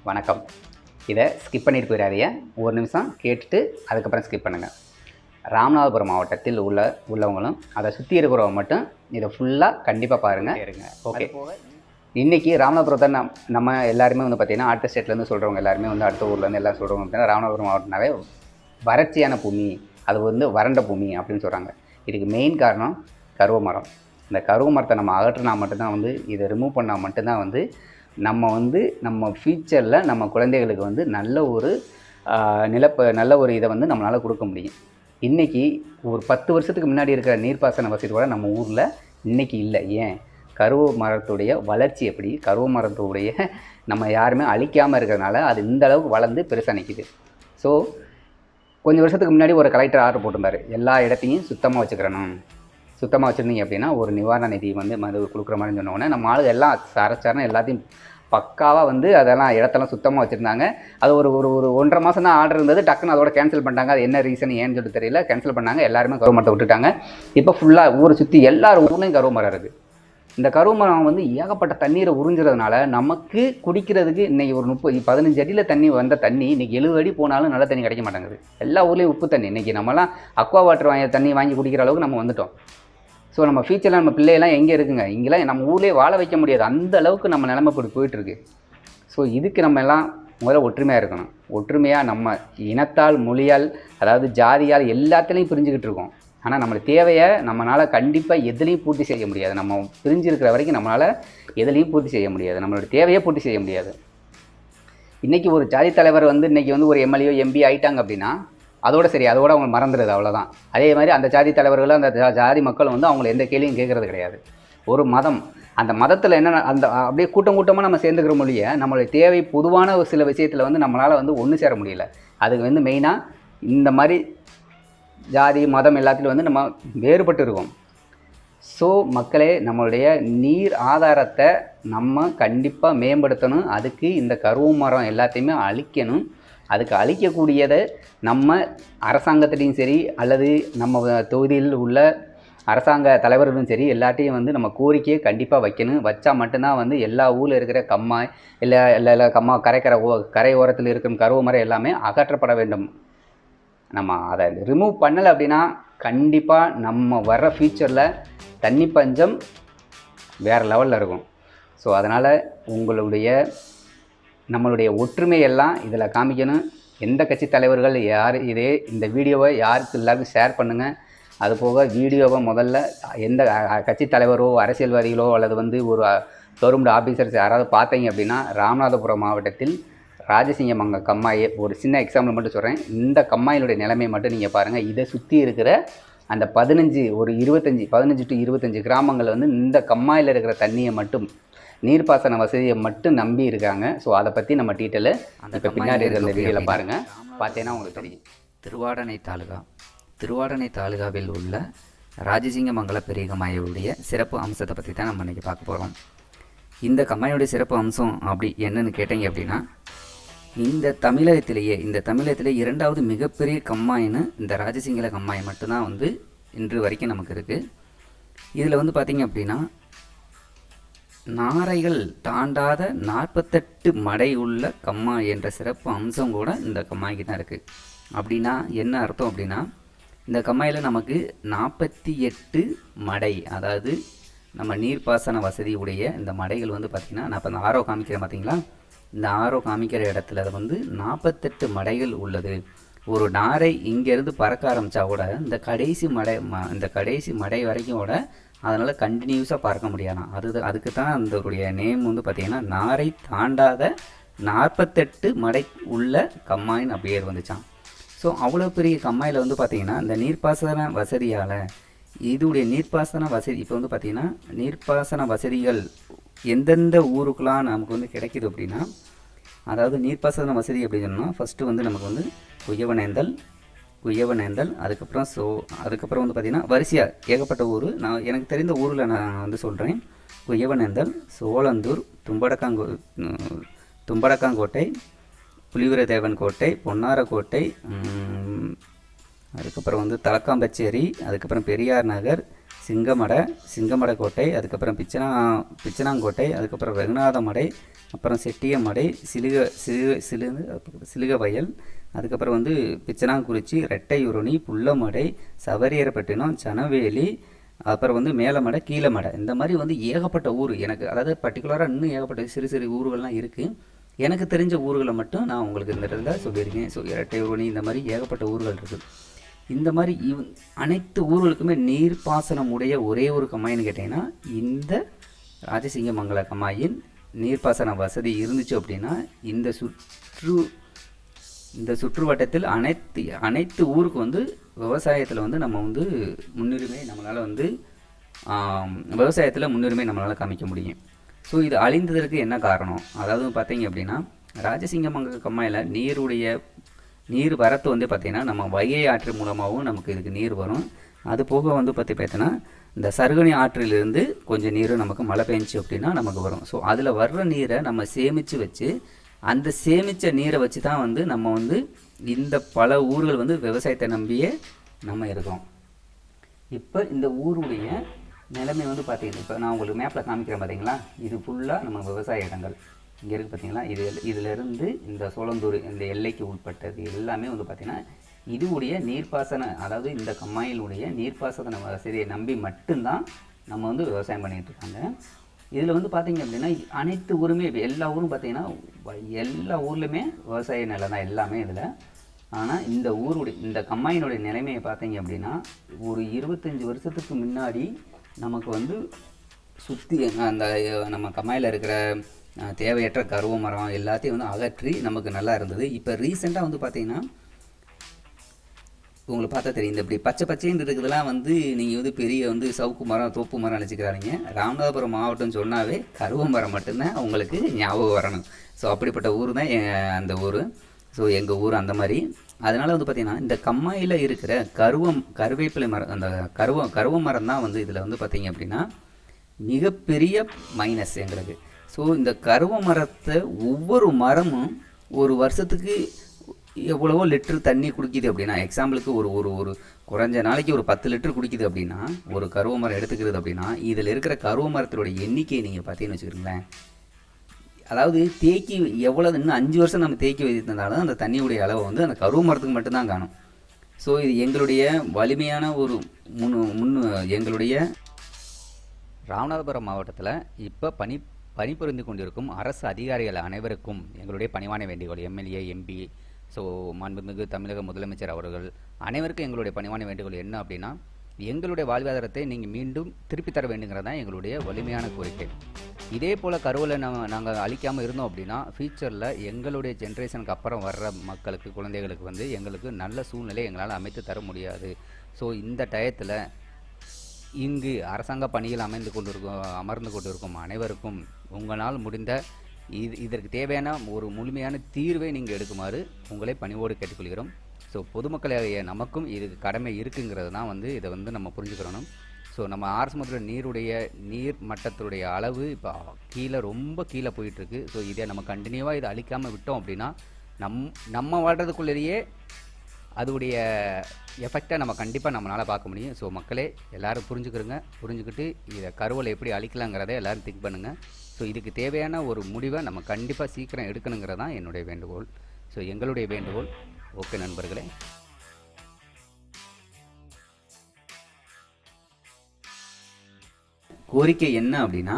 வணக்கம். இதை ஸ்கிப் பண்ணிட்டு போயிடாதீங்க. ஒரு நிமிஷம் கேட்டுட்டு அதுக்கப்புறம் ஸ்கிப் பண்ணுங்கள். ராமநாதபுரம் மாவட்டத்தில் உள்ளவங்களும் அதை சுற்றி இருக்கிறவங்க மட்டும் இதை ஃபுல்லாக கண்டிப்பாக பாருங்கள். ஓகே, இன்றைக்கி ராமநாதபுரத்தை நம்ம எல்லாருமே வந்து பார்த்திங்கன்னா அடுத்த ஸ்டேட்லேருந்து சொல்கிறவங்க எல்லாருமே வந்து அடுத்த ஊர்லேருந்து எல்லாம் சொல்கிறவங்க பார்த்திங்கன்னா ராமநாதபுரம் மாவட்டம்னாவே வறட்சியான பூமி, அது வந்து வறண்ட பூமி அப்படின்னு சொல்கிறாங்க. இதுக்கு மெயின் காரணம் கருவ மரம். இந்த கருவ மரத்தை நம்ம அகற்றினா மட்டும்தான் வந்து இதை ரிமூவ் பண்ணால் மட்டும்தான் வந்து நம்ம ஃப்யூச்சரில் நம்ம குழந்தைகளுக்கு வந்து நல்ல ஒரு இதை வந்து நம்மளால் கொடுக்க முடியும். இன்றைக்கி ஒரு 10 வருஷத்துக்கு முன்னாடி இருக்கிற நீர்ப்பாசன வசதி கூட நம்ம ஊரில் இன்றைக்கி இல்லை. ஏன்? கருவ மரத்துடைய வளர்ச்சி எப்படி, கருவ மரத்துடைய நம்ம யாருமே அழிக்காமல் இருக்கிறதுனால அது இந்த அளவுக்கு வளர்ந்து பெருசாக நிற்கிது. ஸோ கொஞ்சம் வருஷத்துக்கு முன்னாடி ஒரு கலெக்டர் ஆர்டர் போட்டிருந்தார், எல்லா இடத்தையும் சுத்தமாக வச்சுக்கிறணும். சுத்தமாக வச்சுருந்தீங்க அப்படின்னா ஒரு நிவாரண நிதி வந்து கொடுக்குற மாதிரி சொன்னோன்னே நம்ம ஆளுங்க எல்லாம் சரச்சாரன்னு எல்லாத்தையும் பக்காவாக வந்து அதெல்லாம் இடத்தெல்லாம் சுத்தமாக வச்சுருந்தாங்க. அது ஒரு ஒரு ஒரு 1.5 மாதம் தான் ஆர்டர் இருந்தது. டக்குன்னு அதோட கேன்சல் பண்ணிட்டாங்க. அது என்ன ரீசன் ஏன்னு சொல்லிட்டு தெரியல, கேன்சல் பண்ணாங்க. எல்லாருமே கருவ மரத்தை விட்டுட்டாங்க. இப்போ ஃபுல்லாக ஊரை சுற்றி எல்லார் ஊர்லேயும் கருவ மரம் இருக்குது. இந்த கருவ மரம் வந்து ஏகப்பட்ட தண்ணீரை உறிஞ்சுறதுனால நமக்கு குடிக்கிறதுக்கு இன்றைக்கி ஒரு 15 அடியில் தண்ணி வந்த தண்ணி இன்றைக்கி 70 அடி போனாலும் நல்ல தண்ணி கிடைக்க மாட்டேங்குது. எல்லா ஊர்லேயும் உப்பு தண்ணி. இன்றைக்கி நம்மலாம் அக்வா வாட்டர் தண்ணி வாங்கி குடிக்கிற அளவுக்கு நம்ம வந்துட்டோம். ஸோ நம்ம ஃபியூச்சரில் நம்ம பிள்ளையெல்லாம் எங்கே இருக்குங்க, இங்கெல்லாம் நம்ம ஊர்லேயே வாழ வைக்க முடியாது. அந்த அளவுக்கு நம்ம நிலைமை போயிட்டுருக்கு. ஸோ இதுக்கு நம்ம எல்லாம் முதல்ல ஒற்றுமையாக இருக்கணும். ஒற்றுமையாக நம்ம இனத்தால், மொழியால், அதாவது ஜாதியால் எல்லாத்துலேயும் பிரிஞ்சுக்கிட்டு இருக்கோம். ஆனால் நம்மளுக்கு தேவையை நம்மளால் கண்டிப்பாக எதுலேயும் பூர்த்தி செய்ய முடியாது. நம்ம பிரிஞ்சிருக்கிற வரைக்கும் நம்மளால் எதுலேயும் பூர்த்தி செய்ய முடியாது. நம்மளோட தேவையை பூர்த்தி செய்ய முடியாது. இன்றைக்கி ஒரு ஜாதி தலைவர் வந்து இன்றைக்கி வந்து ஒரு எம்எல்ஏ எம்பி ஆகிட்டாங்க அப்படின்னா அதோட சரி, அதோட அவங்க மறந்துடுது, அவ்வளோதான். அதே மாதிரி அந்த ஜாதி தலைவர்களும் அந்த ஜாதி மக்களும் வந்து அவங்கள எந்த கேள்வியும் கேட்குறது கிடையாது. ஒரு மதம், அந்த மதத்தில் என்ன அந்த அப்படியே கூட்டமாக நம்ம சேர்ந்துக்கிற மொழியை நம்மளுடைய தேவை பொதுவான ஒரு சில விஷயத்தில் வந்து நம்மளால் வந்து ஒன்று சேர முடியல. அதுக்கு வந்து மெயினாக இந்த மாதிரி ஜாதி மதம் எல்லாத்துலையும் வந்து நம்ம வேறுபட்டு இருக்கோம். ஸோ மக்களே, நம்மளுடைய நீர் ஆதாரத்தை நம்ம கண்டிப்பாக மேம்படுத்தணும். அதுக்கு இந்த கருவ மரம் எல்லாத்தையுமே அழிக்கணும். அதுக்கு அழிக்கக்கூடியதை நம்ம அரசாங்கத்திலையும் சரி அல்லது நம்ம தொகுதியில் உள்ள அரசாங்க தலைவர்களும் சரி எல்லாத்தையும் வந்து நம்ம கோரிக்கையை கண்டிப்பாக வைக்கணும். வச்சா மட்டும்தான் வந்து எல்லா ஊரில் இருக்கிற கம்மாய் இல்லை கரை ஓரத்தில் இருக்கிற கருவ மரம் எல்லாமே அகற்றப்பட வேண்டும். நம்ம அதை ரிமூவ் பண்ணலை அப்படின்னா கண்டிப்பாக நம்ம வர்ற ஃப்யூச்சரில் தண்ணி பஞ்சம் வேறு லெவலில் இருக்கும். ஸோ அதனால் நம்மளுடைய ஒற்றுமையெல்லாம் இதில் காமிக்கணும். எந்த கட்சி தலைவர்கள் யார் இந்த வீடியோவை யாருக்கு எல்லாருக்கும் ஷேர் பண்ணுங்கள். அதுபோக வீடியோவை முதல்ல எந்த கட்சி தலைவரோ அரசியல்வாதிகளோ அல்லது வந்து ஒரு கவர்மெண்ட் ஆஃபீஸர்ஸ் யாராவது பார்த்தீங்க அப்படின்னா ராமநாதபுரம் மாவட்டத்தில் ராஜசிங்கமங்க கம்மாயை ஒரு சின்ன எக்ஸாம்பிள் மட்டும் சொல்கிறேன். இந்த கம்மாயினுடைய நிலைமை மட்டும் நீங்கள் பாருங்கள். இதை சுற்றி இருக்கிற அந்த 15 to 25 கிராமங்கள் வந்து இந்த கம்மாயில் இருக்கிற தண்ணியை மட்டும், நீர்ப்பாசன வசதியை மட்டும் நம்பி இருக்காங்க. ஸோ அதை பற்றி நம்ம டீட்டெயிலு இப்போ பின்னாடி இருக்கிற இந்த வீடியோவில் பாருங்கள். பார்த்தீங்கன்னா உங்களுக்கு தெரியும். திருவாடனை தாலுகாவில் உள்ள ராஜசிங்கமங்கல பெரிய கம்மாயுடைய சிறப்பு அம்சத்தை பற்றி தான் நம்ம இன்றைக்கி பார்க்க போகிறோம். இந்த கம்மாயுடைய சிறப்பு அம்சம் அப்படி என்னன்னு கேட்டீங்க அப்படின்னா, இந்த தமிழகத்திலேயே 2வது மிகப்பெரிய கம்மாயின்னு இந்த ராஜசிங்கல கம்மாய் மட்டும்தான் வந்து இன்று வரைக்கும் நமக்கு இருக்குது. இதில் வந்து பார்த்திங்க அப்படின்னா நாரைகள் தாண்டாத 48 மடை உள்ள கம்மாய் என்ற சிறப்பு அம்சம் கூட இந்த கம்மாய்க்கு தான் இருக்குது. அப்படின்னா என்ன அர்த்தம் அப்படின்னா, இந்த கம்மாயில் நமக்கு 48 மடை, அதாவது நம்ம நீர்ப்பாசன வசதி உடைய இந்த மடைகள் வந்து பார்த்திங்கன்னா, நான் இப்போ இந்த ஆரோ காமிக்கிறேன் பார்த்தீங்களா, இந்த ஆரோ காமிக்கிற இடத்துல வந்து 48 மடைகள் உள்ளது. ஒரு நாரை இங்கேருந்து பறக்க ஆரம்பித்தா கூட இந்த கடைசி மடை வரைக்கும் கூட அதனால் கண்டினியூஸாக பார்க்க முடியாதான். அதுக்கு தான் அதோடைய நேம் வந்து பார்த்திங்கன்னா நாரை தாண்டாத 48 மடை உள்ள கம்மாயின்னு பேர் வந்துச்சான். ஸோ அவ்வளோ பெரிய கம்மாயில் வந்து பார்த்திங்கன்னா இந்த நீர்ப்பாசன வசதியால் இதுடைய நீர்ப்பாசன வசதி இப்போ வந்து பார்த்திங்கன்னா நீர்ப்பாசன வசதிகள் எந்தெந்த ஊருக்கெலாம் நமக்கு வந்து கிடைக்கிது அப்படின்னா, அதாவது நீர்ப்பாசன வசதி எப்படி சொன்னால் ஃபஸ்ட்டு வந்து நமக்கு வந்து குயவனேந்தல் அதுக்கப்புறம் வந்து பார்த்திங்கன்னா வரிசையாக ஏகப்பட்ட ஊர். எனக்கு தெரிந்த ஊரில் நான் வந்து சொல்கிறேன். குயவனேந்தல், சோழந்தூர், தும்படக்காங்கோட்டை, புலிவரதேவன் கோட்டை, பொன்னாரக்கோட்டை, அதுக்கப்புறம் வந்து தலக்காம்பச்சேரி, அதுக்கப்புறம் பெரியார் நகர், சிங்கமடை கோட்டை, அதுக்கப்புறம் பிச்சனாங்கோட்டை, அதுக்கப்புறம் ரகுநாதமடை, அப்புறம் செட்டியமடை, சிலுக வயல், அதுக்கப்புறம் வந்து பிச்சனாங்குறிச்சி, ரெட்டையுருணி, புல்லமடை, சவரியரப்பட்டினம், சனவேலி, அப்புறம் வந்து மேலமடை, கீழமடை, இந்த மாதிரி வந்து ஏகப்பட்ட ஊர் எனக்கு, அதாவது பர்டிகுலராக இன்னும் ஏகப்பட்ட சிறு சிறு ஊர்கள்லாம் இருக்குது. எனக்கு தெரிஞ்ச ஊர்களை மட்டும் நான் உங்களுக்கு இந்த இடத்துல சொல்லியிருக்கேன். ஸோ இரட்டையுருணி இந்த மாதிரி ஏகப்பட்ட ஊர்கள் இருக்குது. இந்த மாதிரி அனைத்து ஊர்களுக்குமே நீர்ப்பாசனம் உடைய ஒரே ஒரு கம்மாயின்னு கேட்டிங்கன்னா இந்த ராஜசிங்கமங்கல கம்மாயின் நீர்ப்பாசன வசதி இருந்துச்சு அப்படின்னா இந்த சுற்று வட்டத்தில் அனைத்து ஊருக்கு வந்து விவசாயத்தில் வந்து நம்ம வந்து முன்னுரிமை நம்மளால் வந்து விவசாயத்தில் முன்னுரிமை நம்மளால் காமிக்க முடியும். ஸோ இது அழிந்ததற்கு என்ன காரணம்? அதாவது பார்த்தீங்க அப்படின்னா ராஜசிங்கமங்கல கம்மாயில் நீர் வரத்து வந்து பார்த்திங்கன்னா நம்ம வைகை ஆற்று மூலமாகவும் நமக்கு இதுக்கு நீர் வரும். அது போக வந்து பார்த்தீங்கன்னா இந்த சருகணி ஆற்றிலிருந்து கொஞ்சம் நீர் நமக்கு மழை பெஞ்சிச்சு அப்படின்னா நமக்கு வரும். ஸோ அதில் வர்ற நீரை நம்ம சேமித்து வச்சு அந்த சேமித்த நீரை வச்சு தான் வந்து நம்ம வந்து இந்த பல ஊர்கள் வந்து விவசாயத்தை நம்பியே நம்ம இருக்கோம். இப்போ இந்த ஊருடைய நிலைமை வந்து பார்த்திங்கன்னா இப்போ நான் உங்களுக்கு மேப்பில் காமிக்கிறேன் பார்த்தீங்களா, இது ஃபுல்லாக நம்ம விவசாய இடங்கள் இங்கே இருக்குது பார்த்தீங்களா. இதிலிருந்து இந்த சோளந்தூர் இந்த எல்லைக்கு உட்பட்டது எல்லாமே வந்து பார்த்திங்கன்னா இதுவுடைய நீர்ப்பாசன, அதாவது இந்த கம்மாயிலுடைய நீர்ப்பாசன வசதியை நம்பி மட்டும்தான் நம்ம வந்து விவசாயம் பண்ணிகிட்டு இருக்காங்க. இதில் வந்து பார்த்திங்க அப்படின்னா அனைத்து ஊருமே எல்லா ஊரும் பார்த்திங்கன்னா எல்லா ஊர்லேயுமே விவசாய நிலம் தான் எல்லாமே இதில். ஆனால் இந்த கம்மாயினுடைய நிலைமையை பார்த்தீங்க அப்படின்னா ஒரு 25 வருஷத்துக்கு முன்னாடி நமக்கு வந்து சுற்றி அந்த நம்ம கம்மாயில் இருக்கிற தேவையற்ற கருவ மரம் எல்லாத்தையும் வந்து அகற்றி நமக்கு நல்லா இருந்தது. இப்போ ரீசெண்டாக வந்து பார்த்திங்கன்னா உங்களுக்கு பார்த்தா தெரியும், இந்த இப்படி பச்சை பச்சைன்னு இருக்கிறதுலாம் வந்து நீங்கள் வந்து பெரிய வந்து சவுக்கு மரம் தோப்பு மரம் நினச்சிக்கிறாங்க. ராமநாதபுரம் மாவட்டம்னு சொன்னாவே கருவ மரம் மட்டும்தான் உங்களுக்கு ஞாபகம் வரணும். ஸோ அப்படிப்பட்ட ஊர் தான் அந்த ஊர். ஸோ எங்கள் ஊர் அந்த மாதிரி. அதனால் வந்து பார்த்திங்கன்னா இந்த கம்மாயில் இருக்கிற கருவேப்பிலை மரம், அந்த கருவ மரம் தான் வந்து இதில் வந்து பார்த்திங்க அப்படின்னா மிகப்பெரிய மைனஸ் எங்களுக்கு. ஸோ இந்த கருவ மரத்தை ஒவ்வொரு மரமும் ஒரு வருஷத்துக்கு எவ்வளவோ லிட்டர் தண்ணி குடிக்குது அப்படின்னா, எக்ஸாம்பிளுக்கு ஒரு குறைஞ்ச நாளைக்கு ஒரு 10 லிட்டர் குடிக்குது அப்படின்னா ஒரு கருவ மரம் எடுத்துக்கிறது அப்படின்னா இதில் இருக்கிற கருவ மரத்தினுடைய எண்ணிக்கையை நீங்கள் பார்த்தீங்கன்னு வச்சுக்கிறீங்களேன். அதாவது தேக்கி எவ்வளோ இன்னும் 5 வருஷம் நம்ம தேக்கி வைத்திருந்தாலும் அந்த தண்ணியுடைய அளவை வந்து அந்த கருவ மரத்துக்கு மட்டும்தான் காணும். ஸோ இது எங்களுடைய வலிமையான ஒரு எங்களுடைய ராமநாதபுரம் மாவட்டத்தில் இப்போ பணிபுரிந்து கொண்டிருக்கும் அரசு அதிகாரிகள் அனைவருக்கும் எங்களுடைய பணிவான வேண்டுகோள். எம்எல்ஏ, எம்பி, ஸோ மாண்புமிகு தமிழக முதலமைச்சர் அவர்கள் அனைவருக்கும் எங்களுடைய பணிவான வேண்டுகோள் என்ன அப்படின்னா, எங்களுடைய வாழ்வாதாரத்தை நீங்கள் மீண்டும் திருப்பி தர வேண்டுங்கிறது தான் எங்களுடைய வலிமையான கோரிக்கை. இதே போல் கருவலை நாங்கள் அழிக்காமல் இருந்தோம் அப்படின்னா ஃப்யூச்சரில் எங்களுடைய ஜென்ரேஷனுக்கு அப்புறம் வர்ற மக்களுக்கு, குழந்தைகளுக்கு வந்து எங்களுக்கு நல்ல சூழ்நிலை எங்களால் அமைத்து தர முடியாது. ஸோ இந்த டயத்தில் இங்கு அரசாங்க பணியில் அமர்ந்து கொண்டிருக்கும் அனைவருக்கும் உங்களால் முடிந்த இதற்கு தேவையான ஒரு முழுமையான தீர்வை நீங்கள் எடுக்குமாறு உங்களை பணிவோடு கேட்டுக்கொள்கிறோம். ஸோ பொதுமக்களாகிய நமக்கும் இதுக்கு கடமை இருக்குங்கிறது தான் வந்து இதை வந்து நம்ம புரிஞ்சுக்கிறணும். ஸோ நம்ம ஆர்எஸ் நீர் மட்டத்துடைய அளவு இப்போ ரொம்ப கீழே போயிட்டுருக்கு. ஸோ இதை நம்ம கண்டினியூவாக இதை அழிக்காமல் விட்டோம் அப்படின்னா நம்ம வாழ்கிறதுக்குள்ளேயே அதோடைய எஃபெக்டை நம்ம கண்டிப்பாக நம்மளால் பார்க்க முடியும். ஸோ மக்களே எல்லோரும் புரிஞ்சுக்கிட்டு இதை கருவலை எப்படி அழிக்கலாங்கிறத எல்லோரும் திங்க் பண்ணுங்கள். ஸோ இதுக்கு தேவையான ஒரு முடிவை நம்ம கண்டிப்பாக சீக்கிரம் எடுக்கணுங்கிறது தான் என்னுடைய வேண்டுகோள். ஸோ எங்களுடைய வேண்டுகோள். ஓகே நண்பர்களே. கோரிக்கை என்ன அப்படின்னா,